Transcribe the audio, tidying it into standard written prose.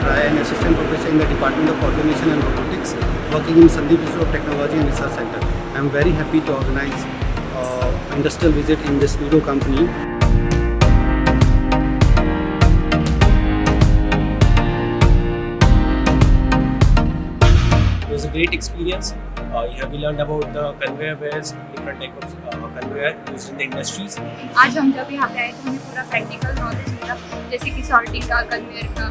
Rai, an assistant professor in the Department of Automation and Robotics, working in Sandip Institute of Technology and Research Center. I am very happy to organize industrial visit in this NIDO company. It was a great experience. Here we learned about the conveyor belts, different type of conveyor used in the industries. आज हम जब यहाँ पे आए तो हमें पूरा practical knowledge मिला, जैसे कि सॉर्टिंग का, कन्वेयर का।